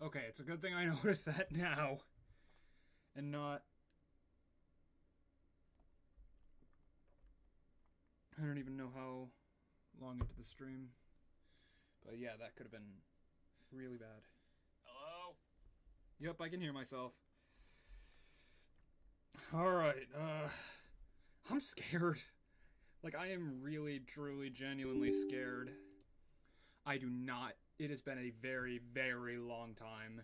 Okay, it's a good thing I noticed that now. And not... I don't even know how long into the stream. But yeah, that could have been really bad. Hello? Yep, I can hear myself. Alright, I'm scared. Like, I am really, truly, genuinely scared. I do not... It has been a very, very long time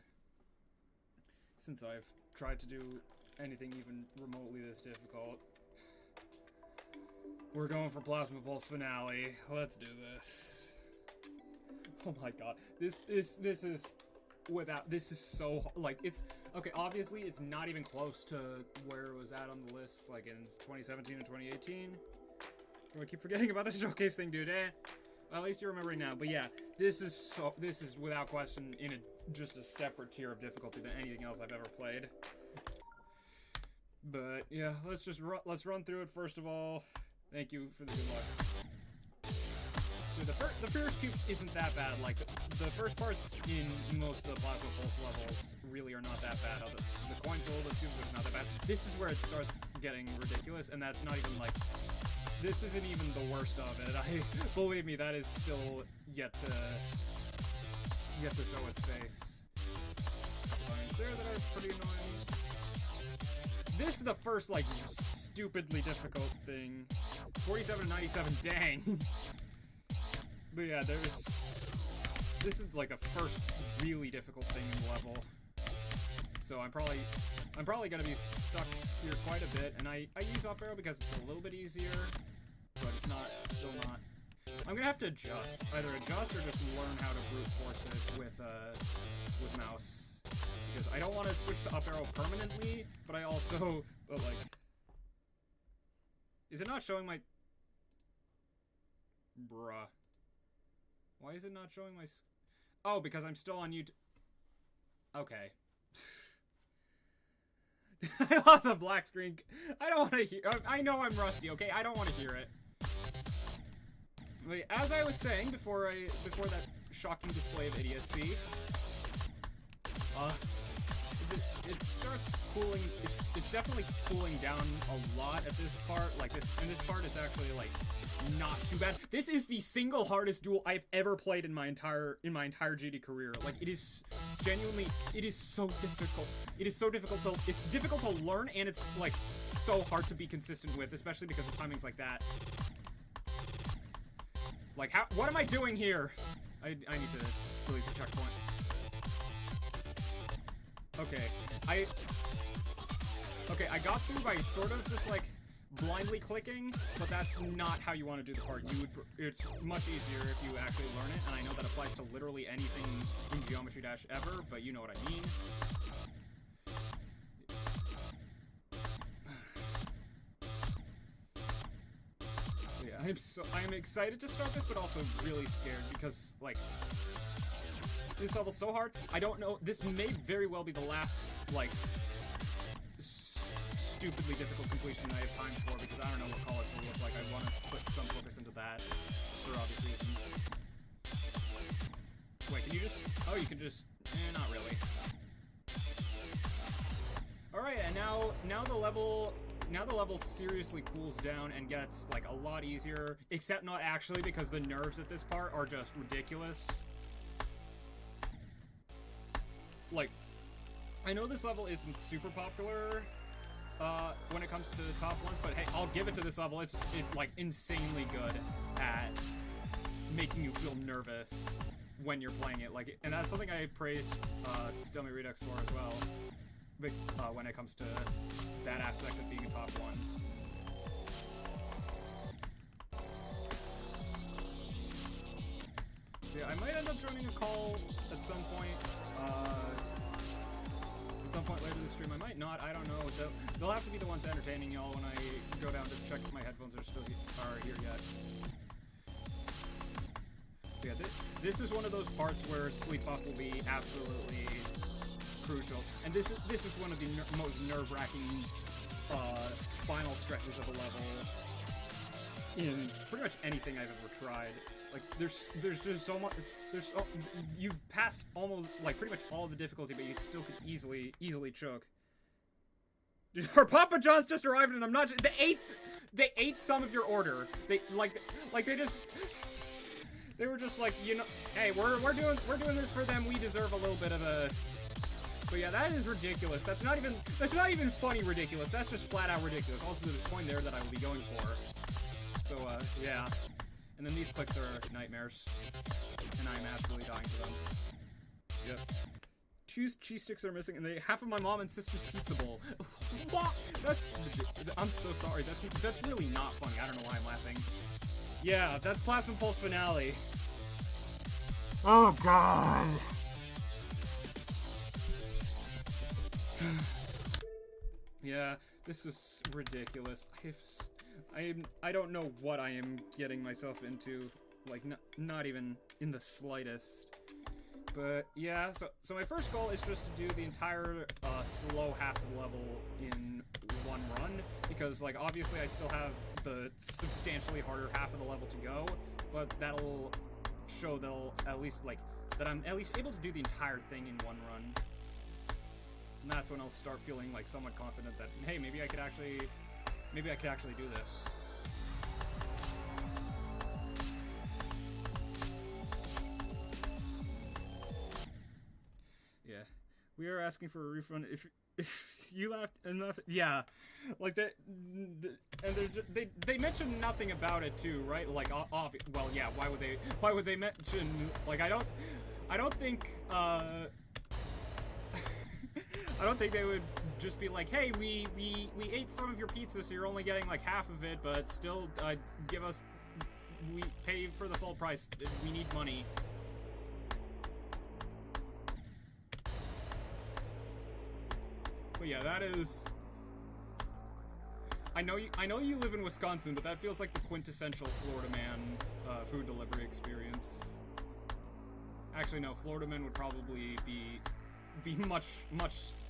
since I've tried to do anything even remotely this difficult. We're going for Plasma Pulse Finale. Let's do this. Oh my god. This is... Without... This is so... Like, it's... Okay, obviously, it's not even close to where it was at on the list, like, in 2017 and 2018. I keep forgetting about the showcase thing, dude. Well, at least you're remembering now. But yeah, this is without question in just a separate tier of difficulty than anything else I've ever played. But yeah, let's run through it first of all. Thank you for the good luck. So the first cube isn't that bad. Like the first parts in most of the Plasma Pulse levels really are not that bad. The coin tool, the cubes are not that bad. This is where it starts getting ridiculous, and that's not even like. This isn't even the worst of it. Believe me, that is still yet to show its face. Lines there that are pretty annoying. This is the first, like, stupidly difficult thing. 47 to 97, dang. But yeah, this is like the first really difficult thing in the level. So I'm probably gonna be stuck here quite a bit, and I use up arrow because it's a little bit easier. But it's still not. I'm gonna have to adjust. Either adjust or just learn how to brute force it with mouse. Because I don't want to switch to up arrow permanently, but like... Is it not showing my... Bruh. Why is it not showing my... Oh, because I'm still on YouTube. Okay. I love the black screen. I don't want to hear... I know I'm rusty, okay? I don't want to hear it. Wait, as I was saying before that shocking display of idiocy, it starts cooling. It's definitely cooling down a lot at this part. Like this, and this part is actually like not too bad. This is the single hardest duel I've ever played in my entire GD career. Like it is genuinely, it is so difficult. It is so difficult to. It's difficult to learn, and it's like so hard to be consistent with, especially because of timings like that. Like, what am I doing here? I need to delete the checkpoint. Okay, I got through by sort of just, like, blindly clicking, but that's not how you want to do the part. It's much easier if you actually learn it, and I know that applies to literally anything in Geometry Dash ever, but you know what I mean. I'm excited to start this, but also really scared because, like, this level's so hard. I don't know. This may very well be the last, like, stupidly difficult completion I have time for because I don't know what college will look like. I want to put some focus into that for obvious reasons. Wait, can you just... Oh, you can just... not really. Alright, and now the level seriously cools down and gets, like, a lot easier. Except not actually, because the nerves at this part are just ridiculous. Like, I know this level isn't super popular when it comes to the top ones, but hey, I'll give it to this level. It's like, insanely good at making you feel nervous when you're playing it. Like, and that's something I praised Stalemate Redux for as well. When it comes to that aspect of being a top one. Yeah, I might end up joining a call at some point. Later this stream. I might not. I don't know. They'll have to be the ones entertaining y'all when I go down to check if my headphones are still here yet. So yeah, this is one of those parts where sleep buff will be absolutely crucial, and this is one of the most nerve-wracking final stretches of a level in pretty much anything I've ever tried. Like there's just so there's you've passed almost like pretty much all the difficulty, but you still could easily choke. Dude, our Papa John's just arrived, and I'm not. They ate some of your order. They they were just like, you know, hey, we're doing this for them. We deserve a little bit of a. But yeah, that is ridiculous. That's not even funny ridiculous. That's just flat out ridiculous. Also, there's a coin there that I will be going for. So yeah. And then these clicks are nightmares, and I'm absolutely dying for them. Yep. 2 cheese sticks are missing, and half of my mom and sister's pizza bowl. What? I'm so sorry. That's really not funny. I don't know why I'm laughing. Yeah, that's Plasma Pulse finale. Oh god. Yeah, this is ridiculous. I don't know what I am getting myself into. Like, not even in the slightest. But yeah, so my first goal is just to do the entire slow half of the level in one run, because like obviously I still have the substantially harder half of the level to go, but that'll show that I'm at least able to do the entire thing in one run. And that's when I'll start feeling like somewhat confident that, hey, maybe I could actually do this. Yeah, we are asking for a refund if you laughed enough. Yeah, like that, and they mentioned nothing about it too, right? Like, well, yeah. Why would they mention? Like, I don't think I don't think they would just be like, hey, we ate some of your pizza, so you're only getting like half of it, but still we pay for the full price. We need money. But yeah, that is. I know you live in Wisconsin, but that feels like the quintessential Florida man food delivery experience. Actually, no, Florida man would probably be much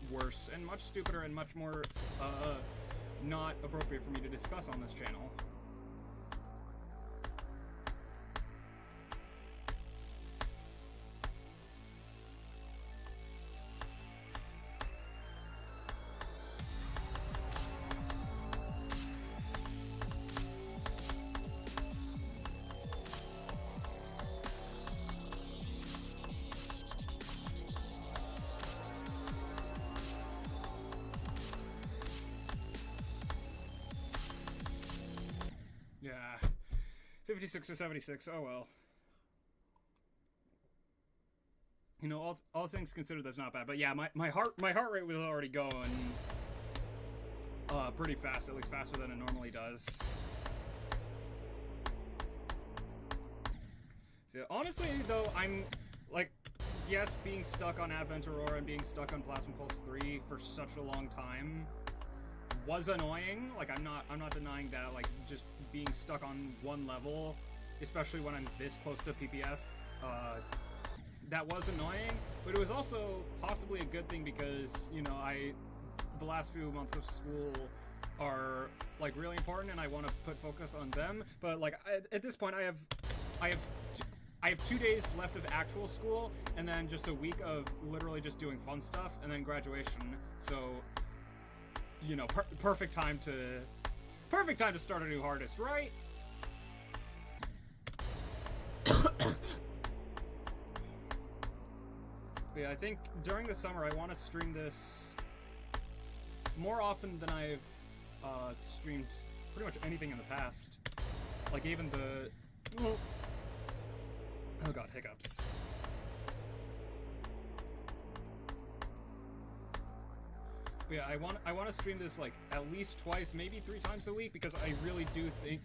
worse and much stupider and much more not appropriate for me to discuss on this channel. Yeah, 56 or 76. Oh well. You know, all things considered, that's not bad. But yeah, my heart rate was already going pretty fast, at least faster than it normally does. So honestly, though, I'm like, yes, being stuck on Advent Aurora and being stuck on Plasma Pulse 3 for such a long time was annoying. Like, I'm not denying that. Like, just being stuck on one level, especially when I'm this close to PPF, that was annoying. But it was also possibly a good thing because, you know, the last few months of school are like really important, and I want to put focus on them. But like at this point, I have 2 days left of actual school, and then just a week of literally just doing fun stuff, and then graduation. So, you know, perfect time to start a new hardest, right? But yeah, I think during the summer I want to stream this more often than I've streamed pretty much anything in the past. Like even the oh god, hiccups. But yeah, I want to stream this like at least twice, maybe 3 times a week, because I really do think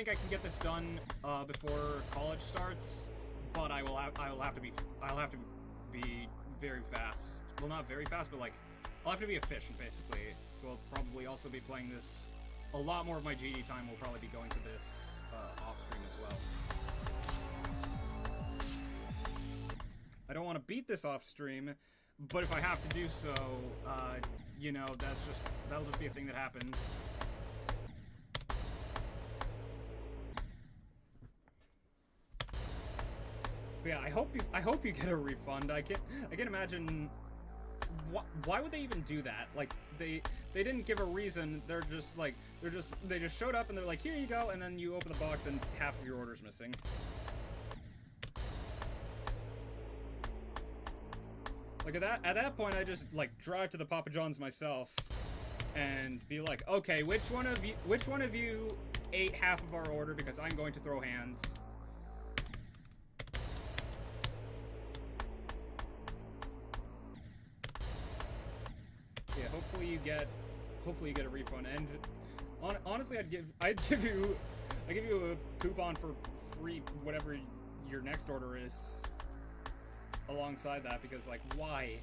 I can get this done before college starts. But I'll have to be very fast. Well, not very fast, but like I'll have to be efficient basically. So I'll probably also be playing this. A lot more of my GD time will probably be going to this off stream as well. I don't want to beat this off stream, but if I have to do so, you know, that'll just be a thing that happens. But yeah, I hope you get a refund. I can't imagine why would they even do that? Like they didn't give a reason. They're just like they just showed up and they're like, here you go, and then you open the box and half of your order's missing. Like at that point, I just like drive to the Papa John's myself and be like, okay, which one of you ate half of our order, because I'm going to throw hands. Yeah, hopefully you get a refund. And honestly, I give you a coupon for free whatever your next order is alongside that, because like, why?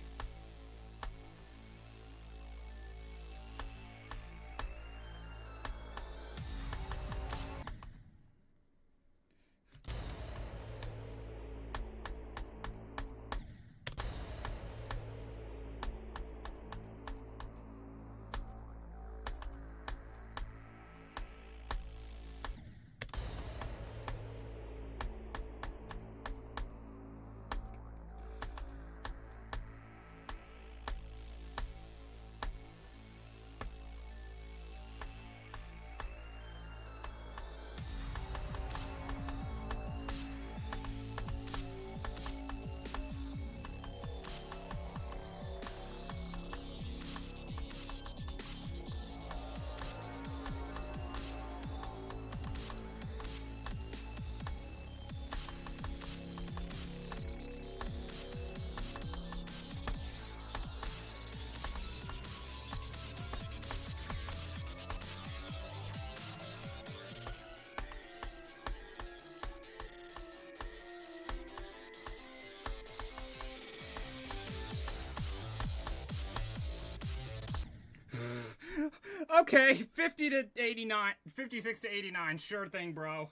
Okay, 50 to 89, 56 to 89, sure thing, bro.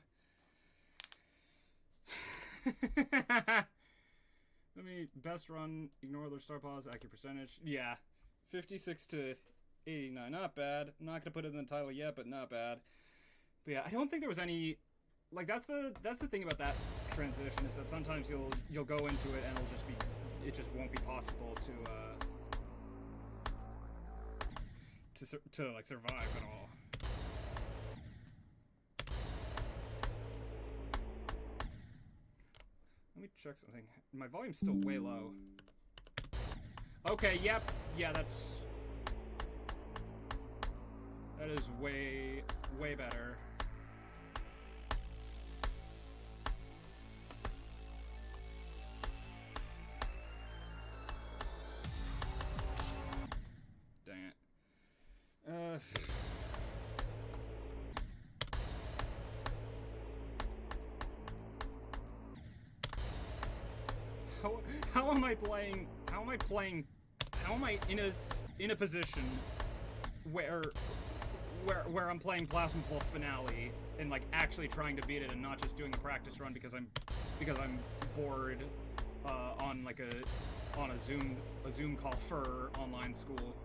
Let me, best run, ignore their star pause, accurate percentage. Yeah, 56 to 89, not bad. I'm not gonna put it in the title yet, but not bad. But yeah, I don't think there was any, like, that's the thing about that transition, is that sometimes you'll go into it and it just won't be possible to like survive at all. Let me check something. My volume's still way low. Okay, yep. Yeah, that is way better. Dang it. How am I playing? How am I in a position where I'm playing Plasma Pulse Finale and like actually trying to beat it, and not just doing a practice run because I'm bored on like a Zoom call for online school.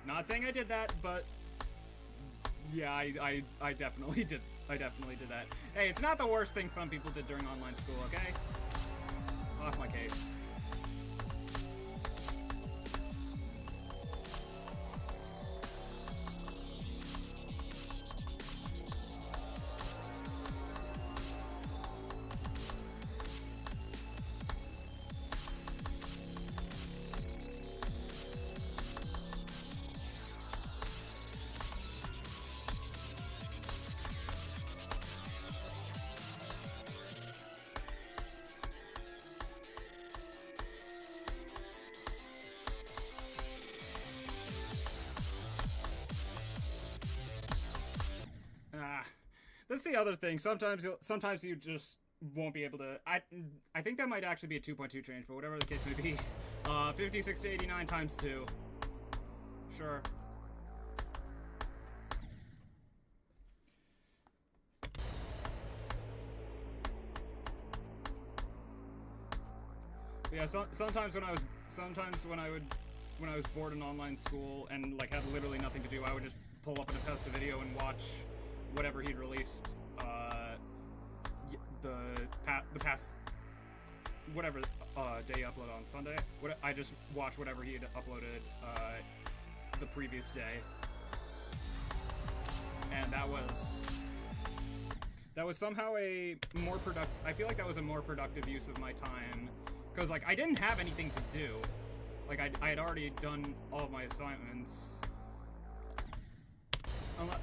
Not saying I did that, but yeah, I definitely did. I definitely did that. Hey, it's not the worst thing some people did during online school, okay? Off my case. That's the other thing. Sometimes you just won't be able to. I think that might actually be a 2.2 change, but whatever the case may be. 56 to 89 times 2. Sure. Yeah. Sometimes when I was bored in online school and like had literally nothing to do, I would just pull up an Apesta video and watch whatever he'd released the past whatever day he uploaded on Sunday. I just watched whatever he had uploaded the previous day, and that was somehow a more productive. I feel like that was a more productive use of my time, because like I didn't have anything to do. Like I had already done all of my assignments,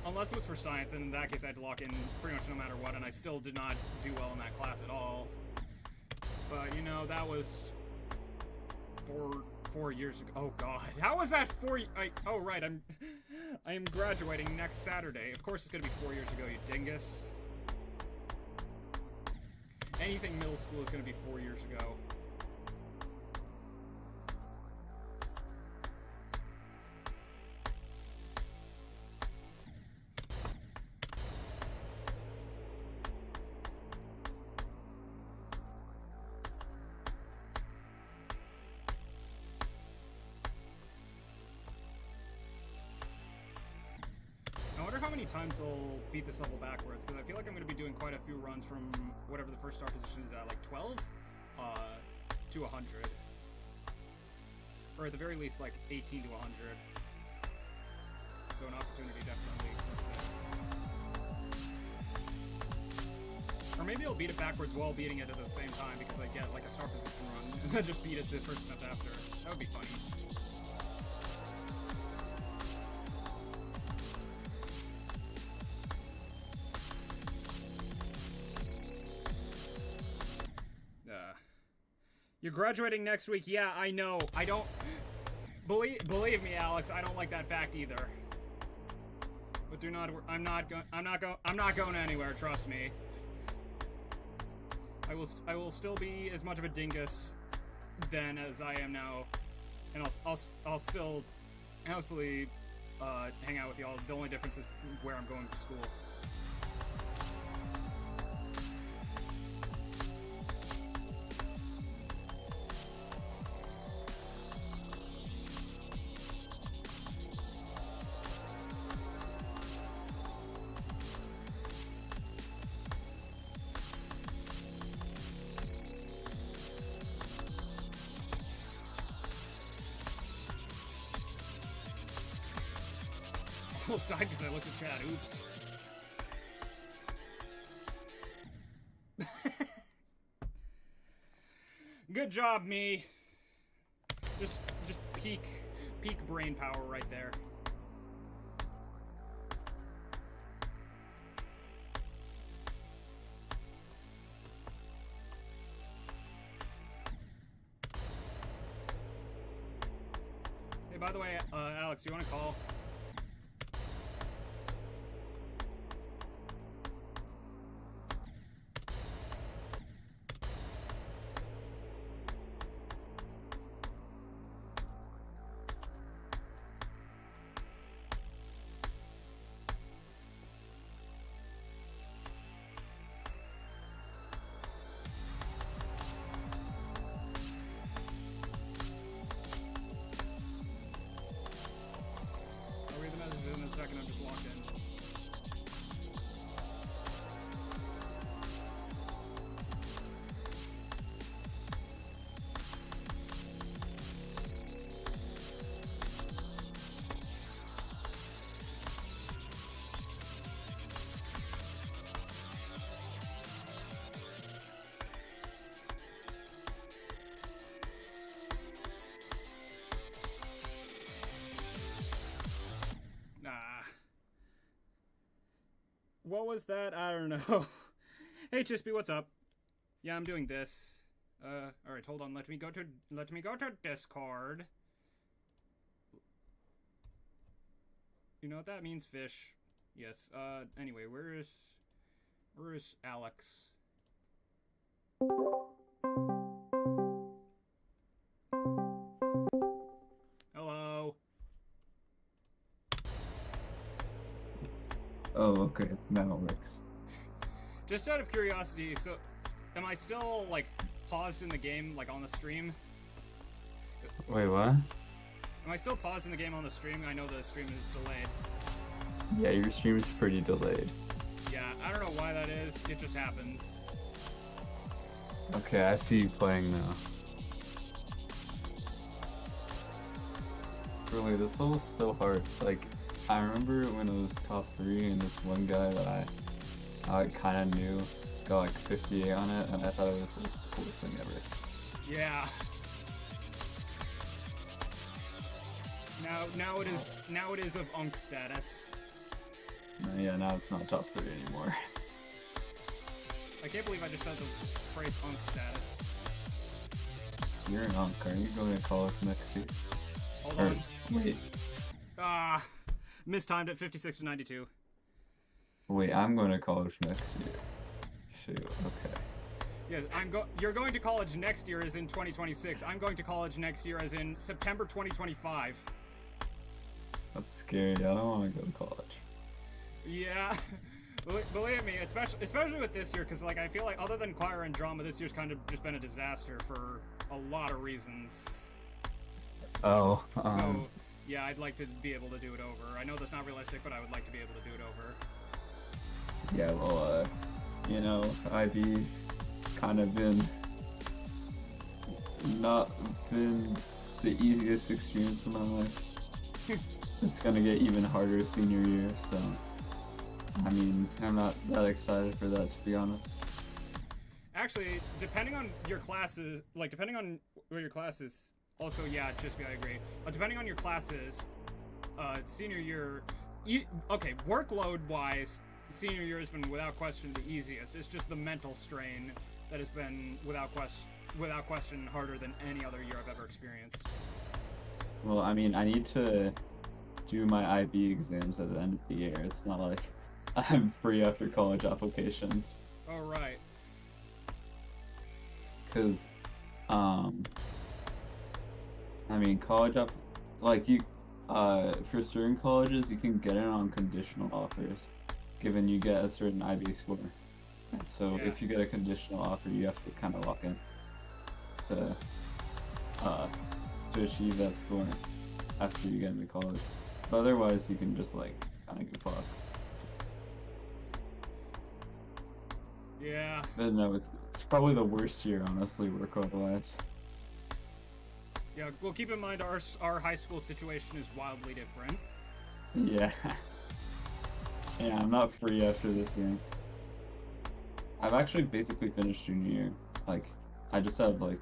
unless it was for science, and in that case I had to lock in pretty much no matter what, and I still did not do well in that class at all. But you know, that was 4 years ago. Oh god, how was that 4? Oh right, I am graduating next Saturday. Of course it's gonna be 4 years ago, you dingus. Anything middle school is gonna be 4 years ago. Times they'll beat this level backwards, because I feel like I'm going to be doing quite a few runs from whatever the first star position is at, like 12 to 100, or at the very least like 18 to 100. So an opportunity definitely exists there. Or maybe I'll beat it backwards while beating it at the same time, because I get like a star position run and then just beat it the first step after. That would be funny. You're graduating next week. Yeah, I know. I don't believe me, Alex. I don't like that fact either. But do not. I'm not going anywhere. Trust me. I will still be as much of a dingus then as I am now, and I'll still absolutely hang out with y'all. The only difference is where I'm going to school. I almost died because I looked at chat. Oops. Good job, me. Just peak brain power right there. Hey, by the way, Alex, do you want to call? What was that? I don't know. Hey Chispy, what's up? Yeah, I'm doing this. Alright, hold on. Let me go to Discord. You know what that means, fish. Yes. Anyway, where is Alex? Hello. Oh, okay. Now it works. Just out of curiosity, so am I still like paused in the game, like on the stream? Wait, what? Am I still paused in the game on the stream? I know the stream is delayed. Yeah, your stream is pretty delayed. Yeah, I don't know why that is. It just happens. Okay, I see you playing now. Really, this level's so hard. Like, I remember when it was top 3 and this one guy that I kind of knew got like 58 on it, and I thought it was the coolest thing ever. Yeah. Now it is of Unk status. Yeah, now it's not top 3 anymore. I can't believe I just said the phrase Unk status. You're an Unk. Are you going to college next year? Hold Or, on. wait, Mistimed at 56 to 92. wait, I'm going to college next year. Shoot, okay. Yeah, you're going to college next year as in 2026. I'm going to college next year as in September 2025. That's scary. I don't want to go to college. Yeah. Believe me, especially with this year, because like I feel like other than choir and drama, this year's kind of just been a disaster for a lot of reasons. Oh, So yeah, I'd like to be able to do it over. I know that's not realistic, but I would like to be able to do it over. yeah, well, you know, IB kind of not been the easiest experience of my life. It's gonna get even harder senior year, so I mean, I'm not that excited for that, to be honest. Actually, depending on your classes, like depending on where your classes, also yeah, just I agree. Depending on your classes, senior year, okay, workload-wise, senior year has been without question the easiest. It's just the mental strain that has been without question harder than any other year I've ever experienced. Well, I mean, I need to do my IB exams at the end of the year. It's not like I'm free after college applications. Oh right. Because, I mean, for certain colleges, you can get in on conditional offers, given you get a certain IB score. And so Yeah. if you get a conditional offer, you have to kind of lock in to achieve that score after you get into college. But otherwise, you can just like kind of goof off. Yeah. But no, it's probably the worst year, honestly, work-wise. Yeah. Well, keep in mind our high school situation is wildly different. Yeah. Yeah, I'm not free after this year. I've actually basically finished junior year. Like, I just have like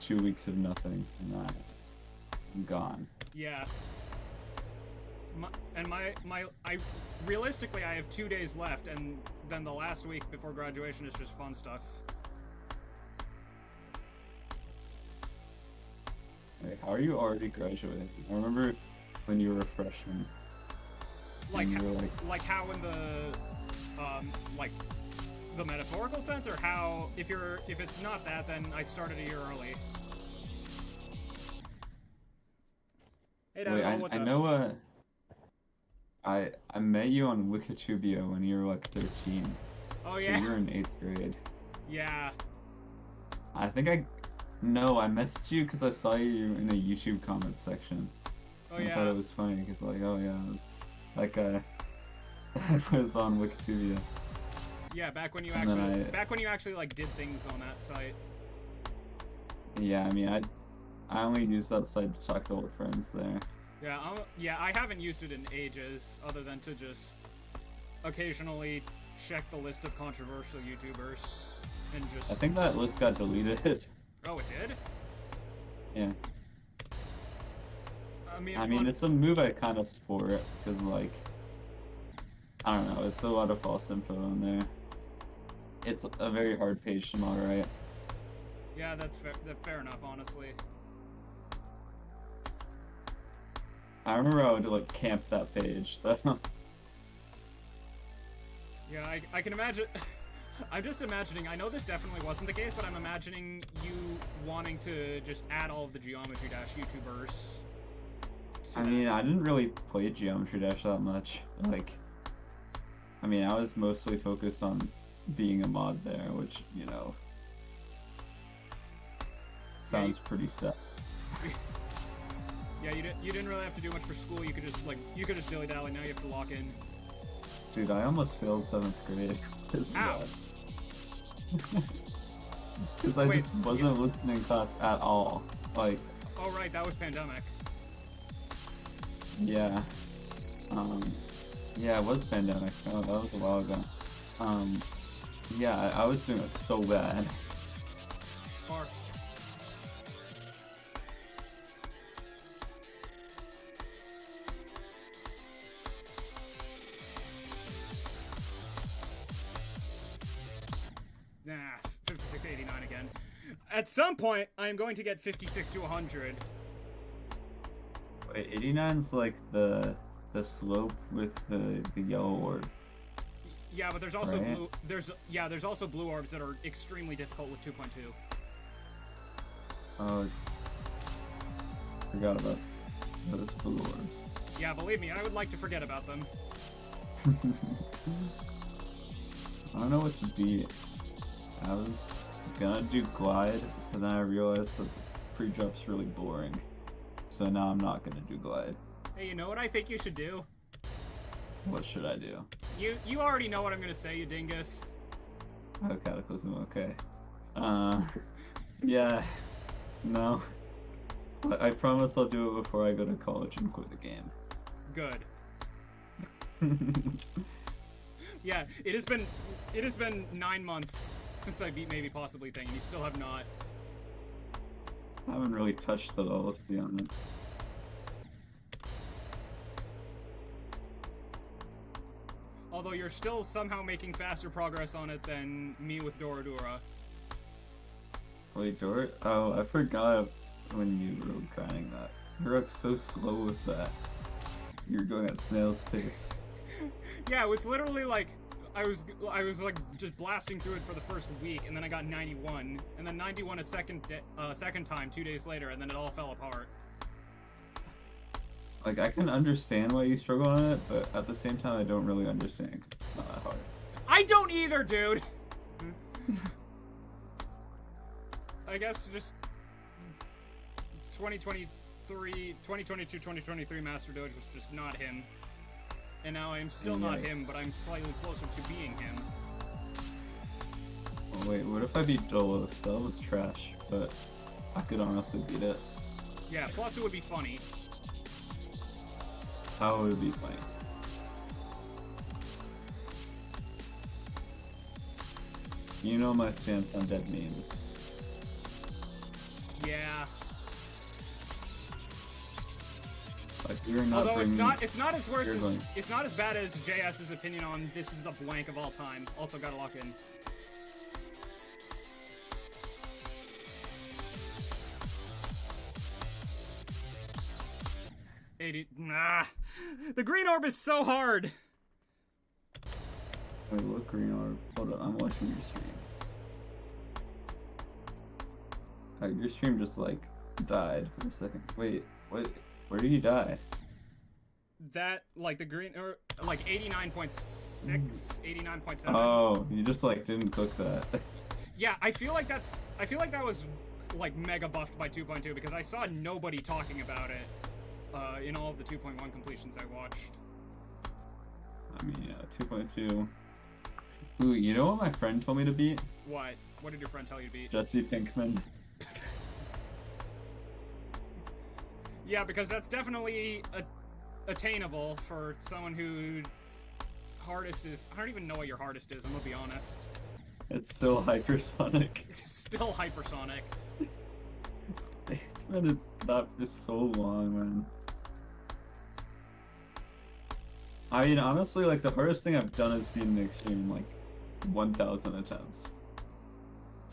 2 weeks of nothing, and I'm gone. Yeah. Realistically, I have 2 days left, and then the last week before graduation is just fun stuff. Wait, how are you already graduating? I remember when you were a freshman. Like, and you were like how in like the metaphorical sense, or how if it's not that, then I started a year early. Hey, wait, Dad, what's I up? know. I met you on Wikitubia when you were like 13. Oh So yeah. you were in 8th grade. Yeah. I think no, I messaged you because I saw you in a YouTube comment section. Oh I yeah. thought it was funny because like, oh yeah, it's that guy was on Wikitubia. Yeah, back when you And then actually like did things on that site. Yeah, I mean, I only use that site to talk to old friends there. Yeah, I haven't used it in ages, other than to just occasionally check the list of controversial YouTubers and just. I think that list got deleted. Oh, it did? Yeah. I mean, it's a move I kind of support, because like, I don't know, it's a lot of false info in there. It's a very hard page to moderate. Yeah, that's fair enough, honestly. I remember I would like camp that page, though. Yeah, I can imagine. I'm just imagining, I know this definitely wasn't the case, but I'm imagining you wanting to just add all of the Geometry Dash YouTubers. I mean, I didn't really play Geometry Dash that much. Like, I mean, I was mostly focused on being a mod there, which, you know, sounds pretty sad. Yeah, you didn't really have to do much for school. You could just dilly dally. Now you have to lock in. Dude, I almost failed 7th grade. This is Ow. bad. Because I Wait, just wasn't listening in class at all. Like, Oh, right, that was pandemic. yeah. Yeah, it was pandemic. Oh, that was a while ago. Yeah, I was doing it so bad. Or, nah, 5689 again. At some point, I am going to get 56 to 100. Wait, 89's like the slope with the yellow orb. Yeah, but there's also Right. there's also blue orbs that are extremely difficult with 2.2. Oh, forgot about those blue orbs. Yeah, believe me, I would like to forget about them. I don't know what to beat. I was gonna do glide, but then I realized that the pre-drop's really boring. So now I'm not gonna do glide. Hey, you know what I think you should do? What should I do? You already know what I'm gonna say, you dingus. Oh, Cataclysm, okay. Yeah, no. But I promise I'll do it before I go to college and quit the game. Good. Yeah, it has been 9 months since I beat Maybe Possibly Thing, and you still have not. I haven't really touched it all, let's be honest. Although you're still somehow making faster progress on it than me with Dora Dora. Wait, Dora? Oh, I forgot when you were grinding that. You're like so slow with that. You're going at snail's pace. Yeah, it was literally like I was like just blasting through it for the first week, and then I got 91, and then 91 a second time 2 days later, and then it all fell apart. Like, I can understand why you struggle on it, but at the same time, I don't really understand because it's not that hard. I don't either, dude. I guess just 2022-2023 Master Doge was just not him. And now I'm still not him, but I'm slightly closer to being him. Oh, wait, what if I beat Dolos? That was trash, but I could honestly beat it. Yeah, plus it would be funny. How would it be funny? You know my stance on dead memes. Yeah. Like, you're not Although bringing... it's not as worse you're as, going- it's not as bad as JS's opinion on this is the blank of all time. Also gotta lock in. Nah. The green orb is so hard. Wait, what green orb? Hold on, I'm watching your stream. Your stream just, like, died for a second. Wait, what? Where did you die? That, like, the green, or, like, 89.6, 89.7. Oh, you just, like, didn't click that. Yeah, I feel like that was, like, mega buffed by 2.2, because I saw nobody talking about it, in all of the 2.1 completions I watched. I mean, yeah, 2.2. Ooh, you know what my friend told me to beat? What? What did your friend tell you to beat? Jesse Pinkman. Yeah, because that's definitely attainable for someone whose hardest is... I don't even know what your hardest is, I'm gonna be honest. It's still hypersonic. It's still hypersonic. It's been that for so long, man. I mean, honestly, like, the hardest thing I've done is beating the extreme, like, 1,000 attempts.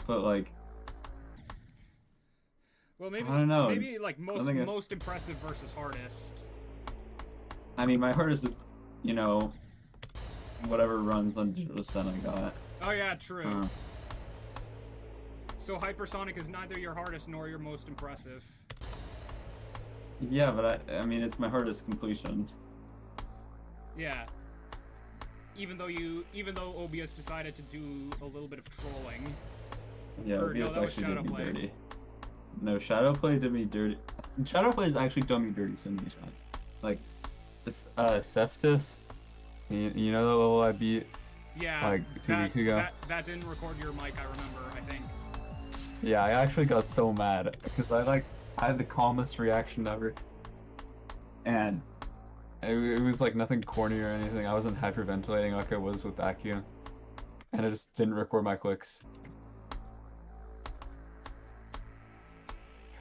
But, like... Well, maybe, I don't know. maybe like, most impressive versus hardest. I mean, my hardest is, you know, whatever runs on Digital Sun I got. Oh yeah, true. So hypersonic is neither your hardest nor your most impressive. Yeah, but I mean, it's my hardest completion. Yeah. Even though OBS decided to do a little bit of trolling. Yeah, Or, no, OBS that was actually did me Shadowplay. dirty. No, Shadowplay did me dirty. Shadowplay has actually done me dirty so many times. Like, this, Seftis, you know the level I beat? Yeah, Like, 2 weeks ago? That didn't record your mic, I remember, I think. Yeah, I actually got so mad because I had the calmest reaction ever, and it was like nothing corny or anything. I wasn't hyperventilating like I was with Accio, and I just didn't record my clicks.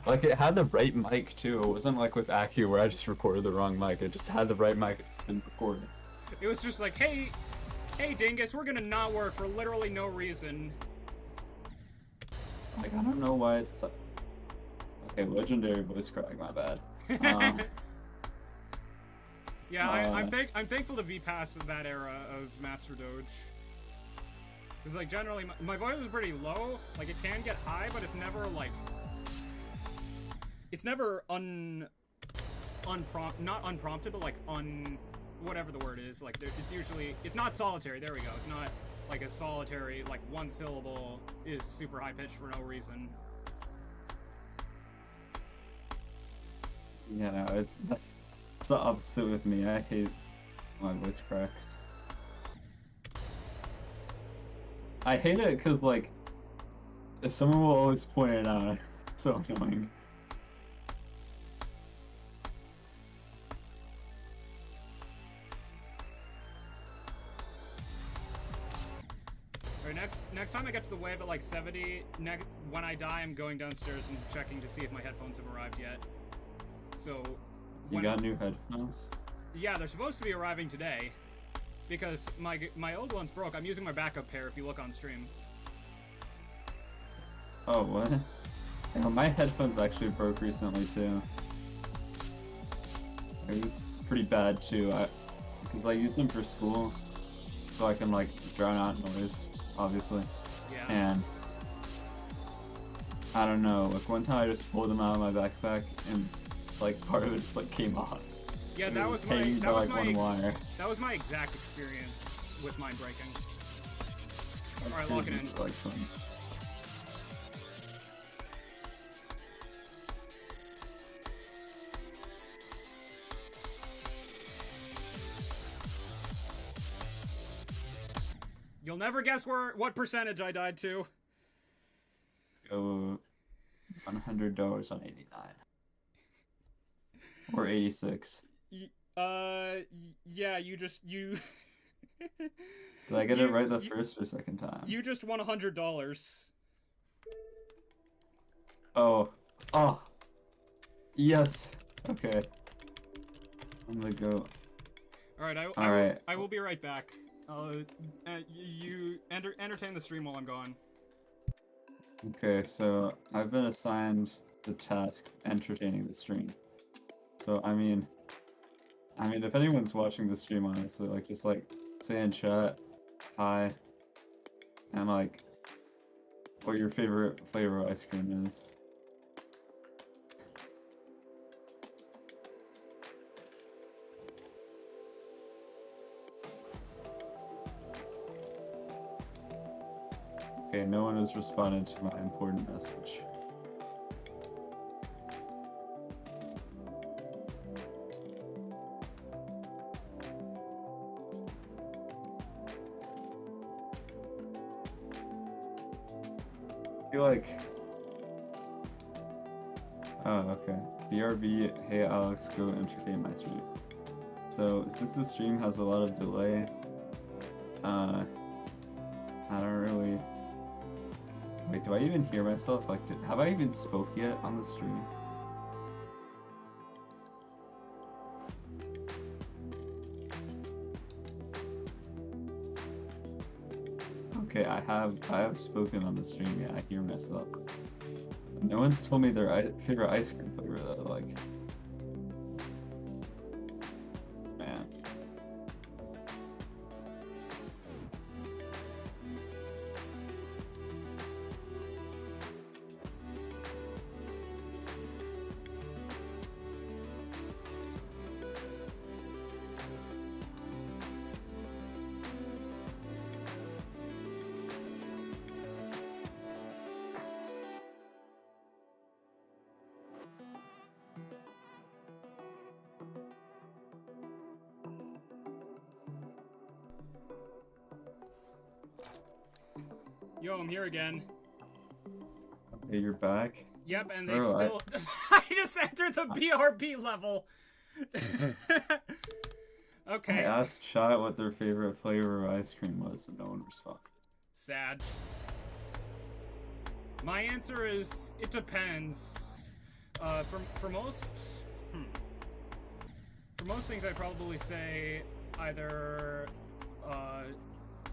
Like it had the right mic too. It wasn't like with Accio where I just recorded the wrong mic. It just had the right mic. It just didn't record it. It was just like, hey, Dingus, we're gonna not work for literally no reason. Like I don't know why it's. Okay, legendary voice crack. My bad. Yeah, I'm thankful to be past that era of Master Doge. Because like generally my voice was pretty low. Like it can get high, but it's never like. It's never not unprompted, but like whatever the word is. Like it's usually, it's not solitary. There we go. It's not like a solitary, like one syllable is super high pitched for no reason. Yeah, no, it's the opposite with me. I hate my voice cracks. I hate it because like, someone will always point it out. It's so annoying. Alright, next time I get to the wave at like 70, when I die, I'm going downstairs and checking to see if my headphones have arrived yet. So... You got new headphones? Yeah, they're supposed to be arriving today. Because my old ones broke. I'm using my backup pair if you look on stream. Oh, what? Yeah, my headphones actually broke recently too. It was pretty bad too. Because I use them for school, so I can like drown out noise, obviously. Yeah. And I don't know. Like one time I just pulled them out of my backpack and like part of it just like came off. Yeah, It that was my one wire. That was my exact experience with mine breaking. All right, lock it in. Like fun. You'll never guess what percentage I died to. Let's go $100 on 89. Or 86. Yeah, you Did I get it right the first or second time? You just won $100. Oh. Oh. Yes. Okay. I'm gonna go. Alright, Alright. I will be right back. You entertain the stream while I'm gone. Okay, so I've been assigned the task entertaining the stream. So I mean, if anyone's watching the stream, honestly, like just like say in chat, hi, and like what your favorite flavor of ice cream is. Okay, no one has responded to my important message. I feel like... Oh, okay. BRB, hey Alex, go entertain my stream. So, since the stream has a lot of delay, I don't really... Wait, do I even hear myself? Like, have I even spoke yet on the stream? Okay, I have spoken on the stream. Yeah, I hear myself. No one's told me their favorite ice cream flavor though. Like, man. Yo, I'm here again. Okay, you're back. Yep, and they Bro, still... I just entered the BRB level! I Okay. asked chat what their favorite flavor of ice cream was, and no one responded. Sad. My answer is, it depends. For most... For most things, I'd probably say either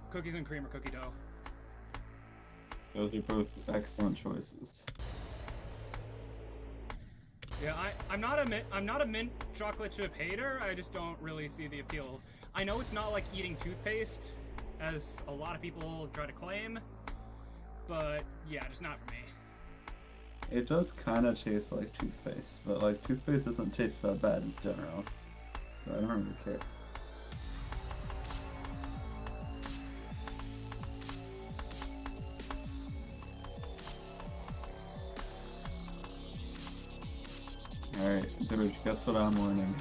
cookies and cream or cookie dough. Those are both excellent choices. Yeah, I'm not a mint chocolate chip hater. I just don't really see the appeal. I know it's not like eating toothpaste, as a lot of people try to claim, but yeah, just not for me. It does kind of taste like toothpaste, but like toothpaste doesn't taste that bad in general, so I don't really care. Alright, dude, guess what I'm learning?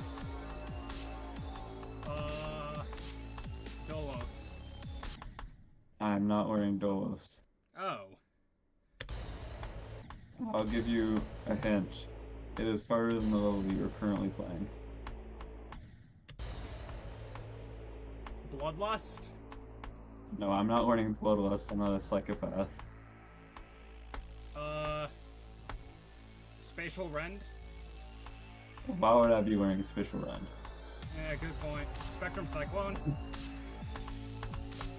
Dolos. I'm not wearing Dolos. Oh. I'll give you a hint. It is harder than the level you're currently playing. Bloodlust? No, I'm not wearing Bloodlust. I'm not a psychopath. Spatial Rend? Why would I be wearing Spatial Rend? Yeah, good point. Spectrum Cyclone?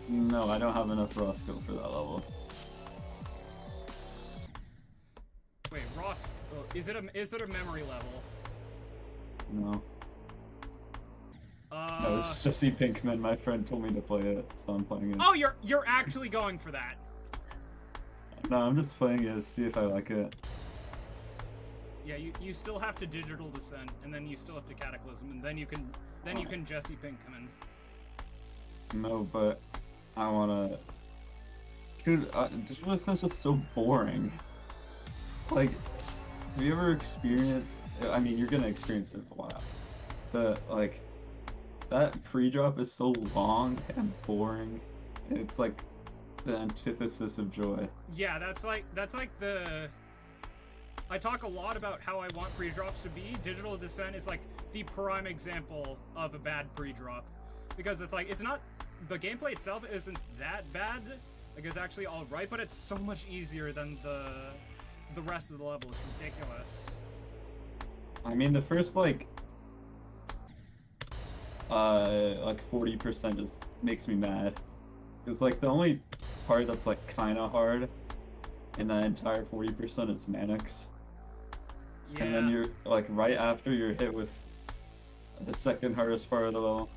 No, I don't have enough raw skill for that level. Wait, Ross, is it a memory level? No. No, it's Jesse Pinkman. My friend told me to play it, so I'm playing it. Oh, you're actually going for that. No, I'm just playing it to see if I like it. Yeah, you still have to Digital Descent, and then you still have to Cataclysm, and then you can Jesse Pinkman. No, but I wanna... Dude, Digital Descent's just so boring. Like, have you ever experienced... I mean, you're gonna experience it in a while. But, like, that pre-drop is so long and boring. It's like the antithesis of joy. Yeah, that's like the... I talk a lot about how I want pre-drops to be. Digital Descent is like the prime example of a bad pre-drop. Because it's like, it's not... The gameplay itself isn't that bad. Like, it's actually alright, but it's so much easier than the rest of the level. It's ridiculous. I mean, the first, like 40% just makes me mad. It's like the only part that's like kind of hard in that entire 40% is Manix. Yeah. And then you're like right after you're hit with the second hardest part of the level.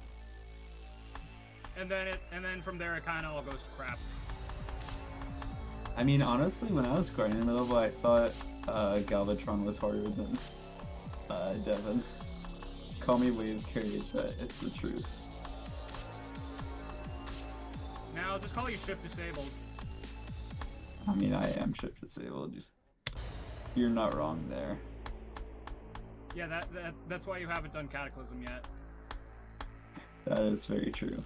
And then from there it kind of all goes to crap. I mean, honestly, when I was grinding the level, I thought Galvatron was harder than Devon. Call me wave carried, but it's the truth. Now I'll just call you ship disabled. I mean, I am ship disabled. You're not wrong there. Yeah, that's why you haven't done Cataclysm yet. That is very true.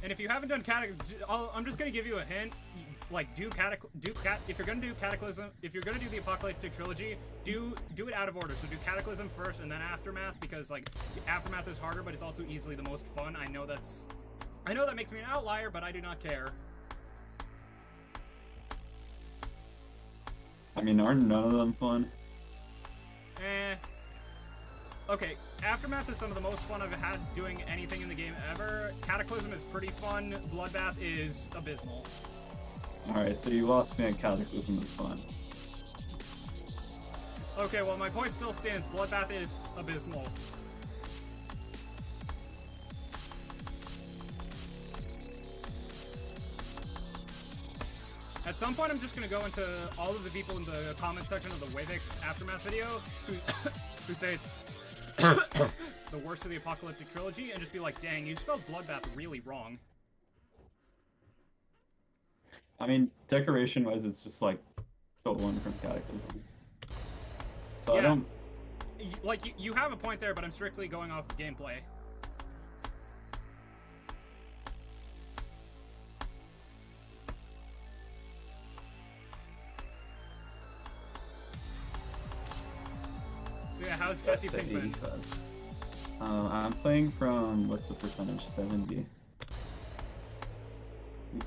And if you haven't done I'm just gonna give you a hint. Like, if you're gonna do Cataclysm, if you're gonna do the Apocalyptic Trilogy, do it out of order. So do Cataclysm first, and then Aftermath, because like Aftermath is harder, but it's also easily the most fun. I know that makes me an outlier, but I do not care. I mean, aren't none of them fun? Okay, Aftermath is some of the most fun I've had doing anything in the game ever. Cataclysm is pretty fun. Bloodbath is abysmal. Alright, so you lost me at Cataclysm is fun. Okay, well, my point still stands. Bloodbath is abysmal. At some point, I'm just going to go into all of the people in the comment section of the Wavix Aftermath video who say it's the worst of the Apocalyptic Trilogy, and just be like, dang, you spelled Bloodbath really wrong. I mean, decoration-wise, it's just like stolen from Cataclysm. So yeah. I don't... Like, you have a point there, but I'm strictly going off of gameplay. yeah, how's Jesse That's the Pinkman? 85. I'm playing from, what's the percentage? 70. You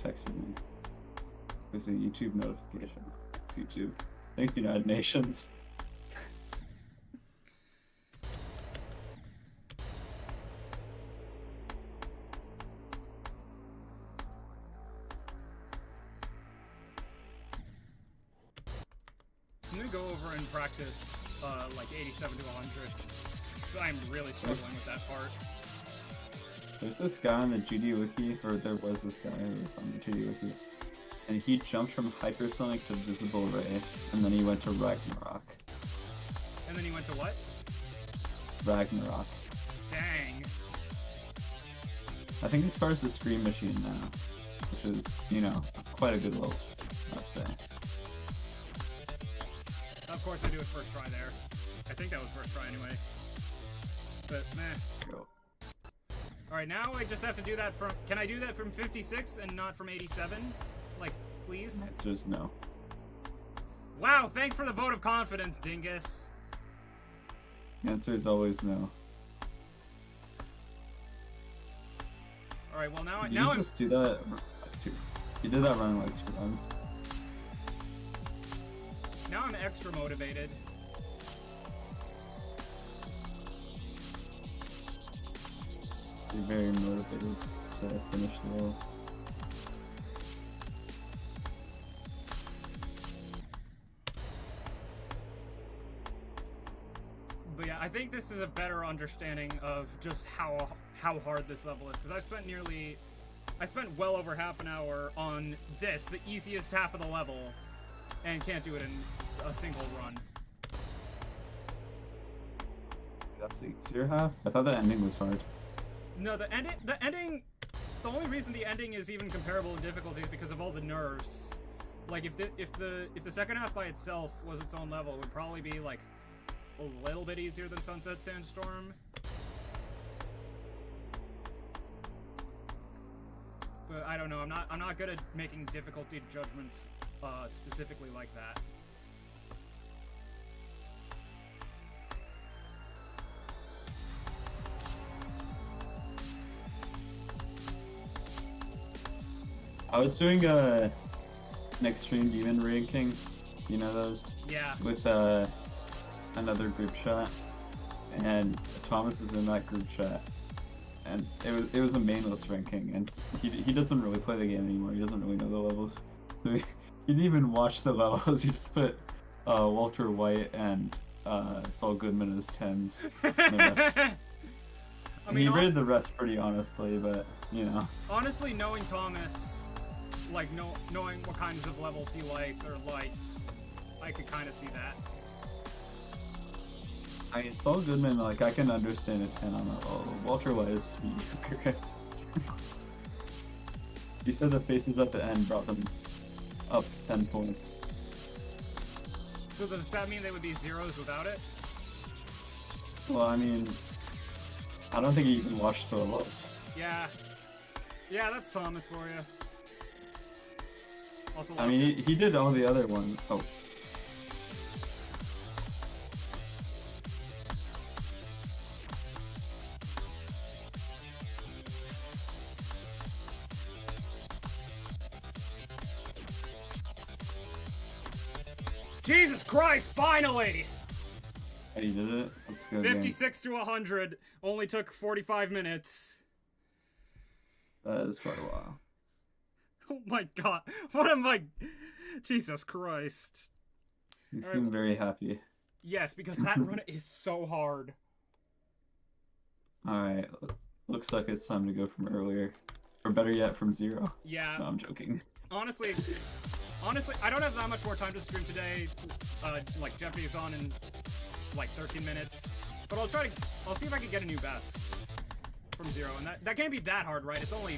texted me. It was a YouTube notification. It's YouTube. Thanks, United Nations. I'm gonna go over and practice like 87 to 100. So I'm really struggling with that part. There's this guy on the GD Wiki, or there was this guy who was on the GD Wiki, and he jumped from hypersonic to visible ray, and then he went to Ragnarok. And then he went to what? Ragnarok. Dang. I think as far as the Scream Machine now, which is, you know, quite a good level, I'd say. Of course I do it first try there. I think that was first try anyway. But, meh. Go. Alright, now I just have to do that from... Can I do that from 56 and not from 87? Like, please? The answer is no. Wow, thanks for the vote of confidence, dingus. The answer is always no. Alright, well now, You now I'm... just do that. You did that running like 2 runs. Now I'm extra motivated. You're very motivated to finish the level. But yeah, I think this is a better understanding of just how hard this level is, because I spent well over half an hour on this, the easiest half of the level, and can't do it in a single run. That's the easier half? I thought the ending was hard. No, the ending, the only reason the ending is even comparable in difficulty is because of all the nerves. Like, if the second half by itself was its own level, it would probably be like a little bit easier than Sunset Sandstorm. But I don't know. I'm not good at making difficulty judgments specifically like that. I was doing an extreme demon ranking, you know those? Yeah. With another group chat, and Thomas is in that group chat, and it was a mainless ranking, and he doesn't really play the game anymore. He doesn't really know the levels. So he didn't even watch the levels. He just put Walter White and Saul Goodman as 10s. I mean, he rated the rest pretty honestly, but you know. Honestly, knowing Thomas, like knowing what kinds of levels he likes or likes, I could kind of see that. I mean, Saul Goodman, like, I can understand a 10 on that level. Walter White is mediocre. He said the faces at the end brought them up 10 points. So does that mean they would be zeros without it? Well, I mean, I don't think he even watched the levels. Yeah. Yeah, that's Thomas for you. Also, I mean, he did all the other ones. Oh. Jesus Christ, finally! And he did it? Let's go. 56 to 100. Only took 45 minutes. That is quite a while. Oh my god. What am I... Jesus Christ. You seem very happy. Yes, because that run is so hard. Alright. Looks like it's time to go from earlier. Or better yet, from 0. Yeah. No, I'm joking. Honestly, I don't have that much more time to stream today. Like, Jeopardy's on in, like, 13 minutes. But I'll see if I can get a new best from 0. And that can't be that hard, right? It's only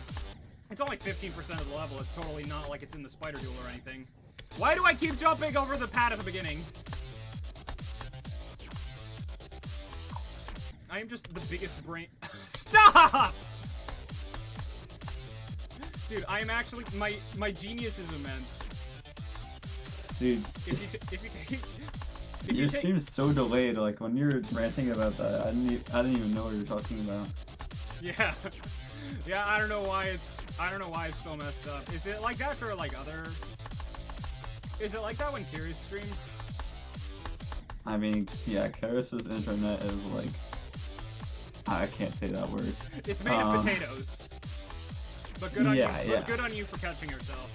15% of the level. It's totally not like it's in the spider duel or anything. Why do I keep jumping over the pad at the beginning? I am just the biggest brain. Stop! Dude, I am actually my genius is immense. Dude. If you take If Your you take, stream is so delayed. Like when you're ranting about that, I didn't even know what you're talking about. yeah, yeah, I don't know why it's so messed up. Is it like that for like other? Is it like that when Kyrus streams? I mean, yeah, Karis's internet is like, I can't say that word. It's made of potatoes. But good on Yeah, you. yeah. But good on you for catching yourself.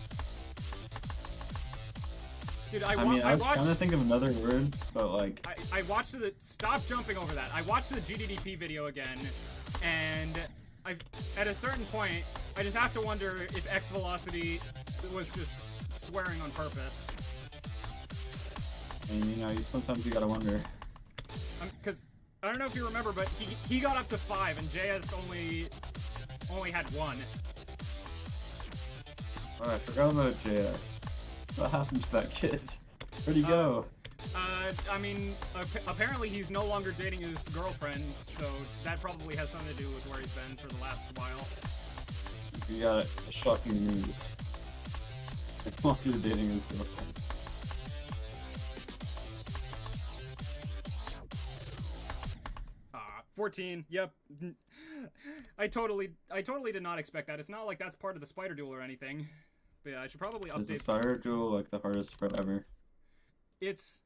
Dude, I mean, I was watched. trying to think of another word, but like, I watched the. Stop jumping over that. I watched the GDDP video again, and at a certain point, I just have to wonder if X Velocity was just swearing on purpose. I mean, you know, sometimes you gotta wonder. Because I don't know if you remember, but he got up to 5, and JS only had 1. Oh, I forgot about JS. What happened to that kid? Where'd he go? I mean, apparently he's no longer dating his girlfriend, so that probably has something to do with where he's been for the last while. We got shocking news. No longer dating his girlfriend. 14. Yep. I totally did not expect that. It's not like that's part of the spider duel or anything. But yeah, I should probably update. Is the spider duel like the hardest spread ever? It's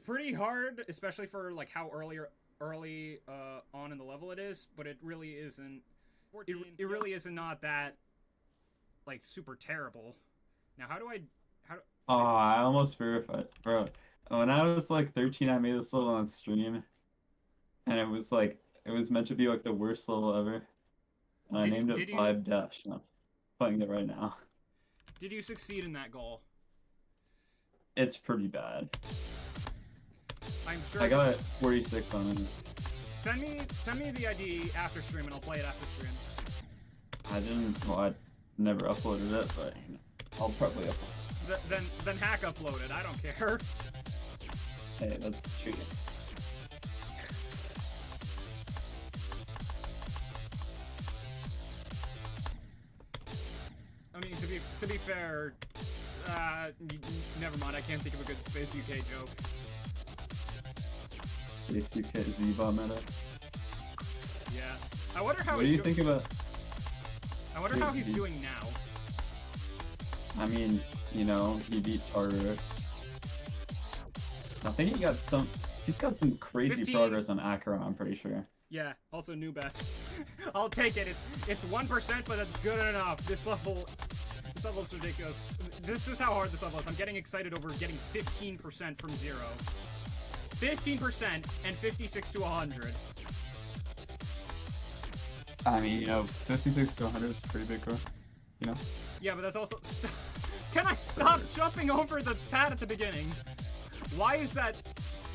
pretty hard, especially for like how early on in the level it is. But it really isn't. It really is not that like super terrible. Now, how do I? Oh, I almost verified, bro. When I was like 13, I made this level on stream, and it was meant to be like the worst level ever. And I named it 5 Dash. I'm playing it right now. Did you succeed in that goal? It's pretty bad. I'm sure. I got 46 on it. Send me the ID after stream, and I'll play it after stream. I never uploaded it, but I'll probably upload it. Then hack upload it. I don't care. Hey, that's cheating. I mean, to be fair, never mind. I can't think of a good Space UK joke. Space UK Z-Bot meta. Yeah. I wonder how. What do you think about? I wonder how he's doing now. I mean, you know, he beat Tartarus. I think he's got some crazy 15. progress on Akron, I'm pretty sure. Yeah, also new best. I'll take it. It's 1%, but that's good enough. This level's ridiculous. This is how hard this level is. I'm getting excited over getting 15% from 0. 15% and 56 to 100. I mean, you know, 56 to 100 is a pretty big growth, you know? Yeah, but that's also... Can I stop jumping over the pad at the beginning? Why is that...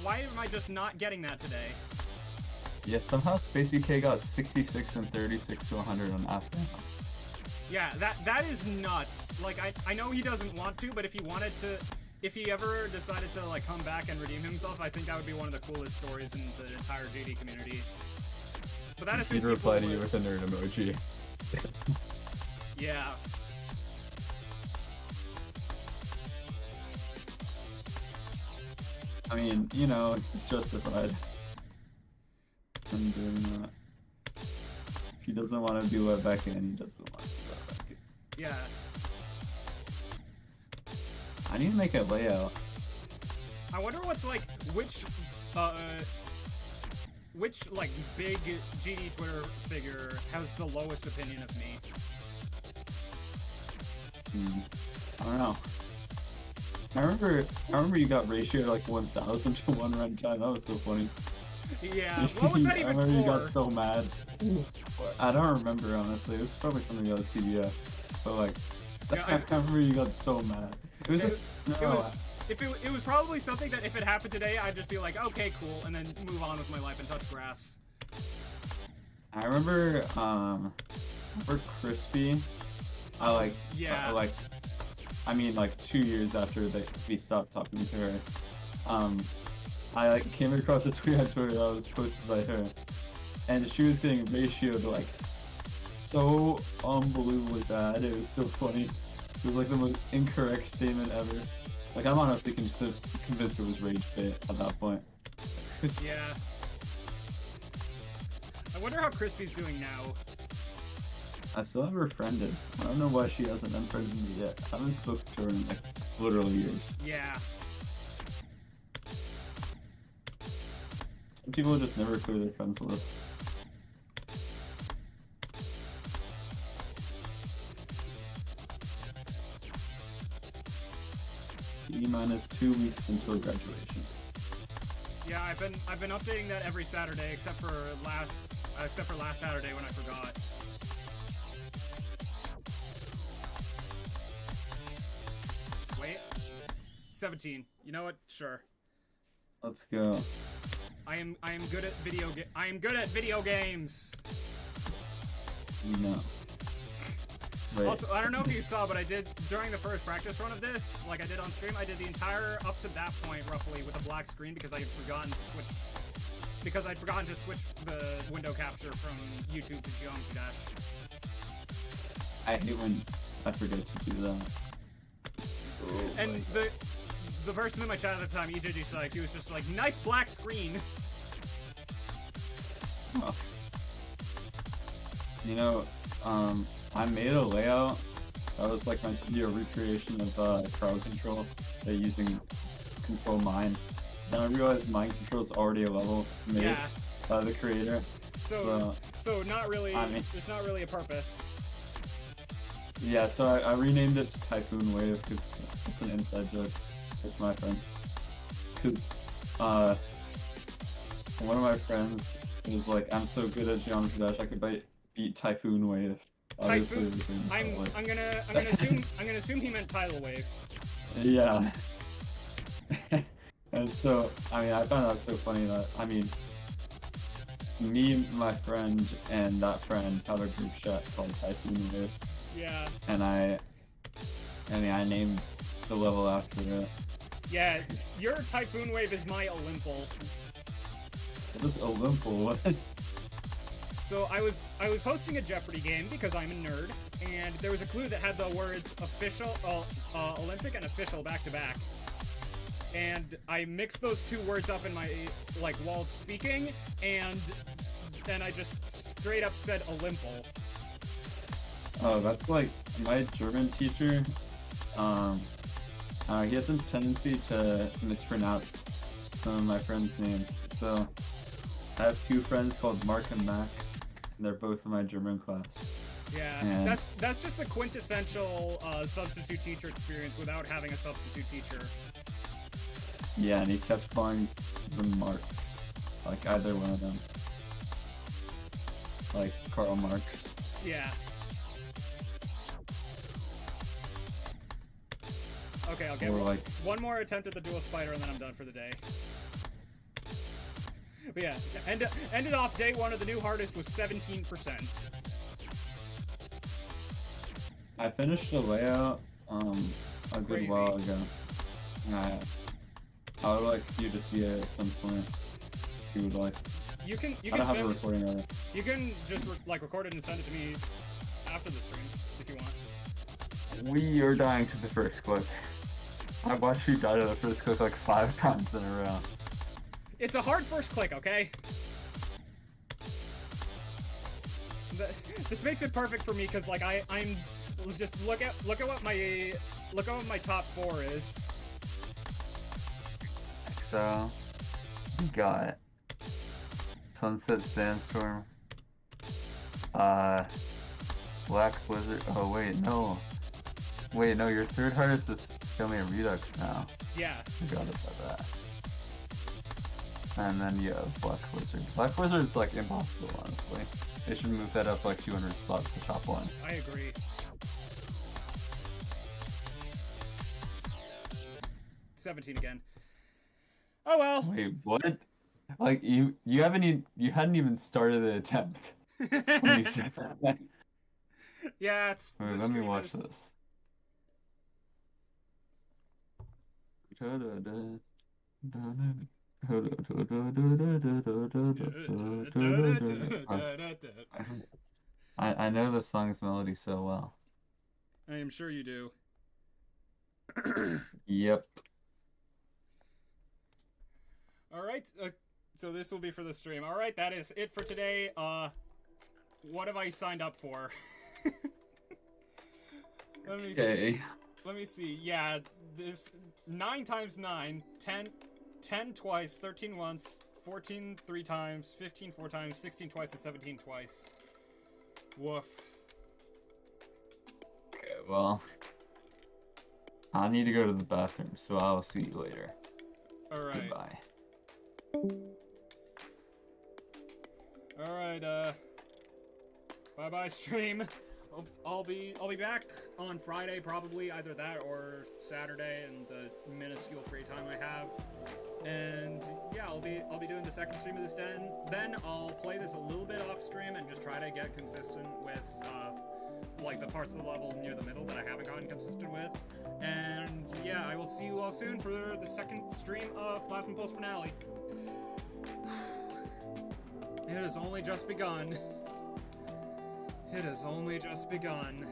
Why am I just not getting that today? Yeah, somehow Space UK got 66 and 36 to 100 on Afghan. Yeah, that is nuts. Like, I know he doesn't want to, but if he wanted to... If he ever decided to, like, come back and redeem himself, I think that would be one of the coolest stories in the entire GD community. But that is... He'd reply to you with a nerd emoji. Yeah. I mean, you know, it's justified. I'm doing that. If he doesn't want to be let back in, he doesn't want to be let back in. Yeah. I need to make a layout. I wonder what's, like, which like, big GD Twitter figure has the lowest opinion of me? I don't know. I remember you got ratio like 1,000 to 1 runtime. That was so funny. Yeah, what was that even I remember for? you got so mad. I don't remember, honestly. It was probably something about CDF. But like, Yeah, I remember you got so mad. It was it was probably something that if it happened today, I'd just be like, okay, cool, and then move on with my life and touch grass. I remember, for Crispy, I mean, like 2 years after we stopped talking to her, I like came across a tweet on Twitter that was posted by her, and she was getting ratioed like so unbelievably bad. It was so funny. It was like the most incorrect statement ever. Like, I'm honestly convinced it was rage bait at that point. Yeah. I wonder how Crispy's doing now. I still have her friended. I don't know why she hasn't unfriended me yet. I haven't spoken to her in like literally years. Yeah. Some people just never clear their friends list. E- 2 weeks until graduation. Yeah, I've been updating that every Saturday except for last Saturday when I forgot. Wait. 17. You know what? Sure. Let's go. I am good at video games. You know. Wait. Also, I don't know if you saw, but I did during the first practice run of this, like I did on stream, I did the entire up to that point roughly with a black screen because I'd forgotten to switch the window capture from YouTube to Geometry Dash. I hate when I forget to do that. Oh, and the person in my chat at the time, EJG Sykes, he was just like, nice black screen. Oh. You know, I made a layout that was like meant to be a recreation of crowd control. They're using control mine. Then I realized mind control is already a level made by the creator. So not really. I mean, it's not really a purpose. Yeah, so I renamed it to Typhoon Wave because it's an inside joke with my friends. Because one of my friends was like, "I'm so good at Geometry Dash, I could beat Typhoon Wave." Obviously, I'm gonna assume he meant tidal wave. Yeah. And so, I mean, I found that so funny that, I mean, me, my friend, and that friend have a group chat called Typhoon Wave. Yeah. And I named the level after it. Yeah, your Typhoon Wave is my Olympal. What is Olympal? What? So I was hosting a Jeopardy game because I'm a nerd, and there was a clue that had the words official, Olympic and official back to back. And I mixed those two words up in my, like, while speaking, and then I just straight up said Olympal. Oh, that's like, my German teacher, he has a tendency to mispronounce some of my friends' names. So, I have two friends called Mark and Max, and they're both in my German class. Yeah, and that's just the quintessential substitute teacher experience without having a substitute teacher. Yeah, and he kept calling them Marks, like either one of them, like Karl Marx. Yeah. Okay, I'll get one more attempt at the dual spider and then I'm done for the day. But yeah, ended off day one of the new hardest with 17%. I finished the layout a good while ago. I would like you to see it at some point. If you would like. You can I don't have a recording of it. You can just record it and send it to me after the stream if you want. We are dying to the first clip. I watched you die to the first clip like 5 times in a row. It's a hard first click, okay? This makes it perfect for me because like I'm just look at what my top 4 is. So we got Sunset Sandstorm, Black Blizzard. Oh wait, no, your third hardest is Kill-Me Redux now. Yeah. I forgot about that. And then you have Black Blizzard. Black Blizzard's like impossible, honestly. They should move that up like 200 spots to top 1. I agree. $17 again. Oh well. Wait, what? Like you hadn't even started the attempt when you said that. Yeah, it's. Wait, let me watch this. I know the song's melody so well. I am sure you do. Yep. right. So this will be for the stream. All right, that is it for today. What have I signed up for? Let me see. Let me see. Yeah, this 9 times 9, 10 twice, 13 once, 14 3 times, 15 4 times, 16 twice, and 17 twice. Woof. Okay, well, I need to go to the bathroom, so I'll see you later. All right. Goodbye. All right. Bye bye stream. I'll be back on Friday probably, either that or Saturday, and the minuscule free time I have. And yeah, I'll be doing the second stream of this den. Then I'll play this a little bit off stream and just try to get consistent with like the parts of the level near the middle that I haven't gotten consistent with. And yeah, I will see you all soon for the second stream of Plasma Pulse Finale. It has only just begun. It has only just begun.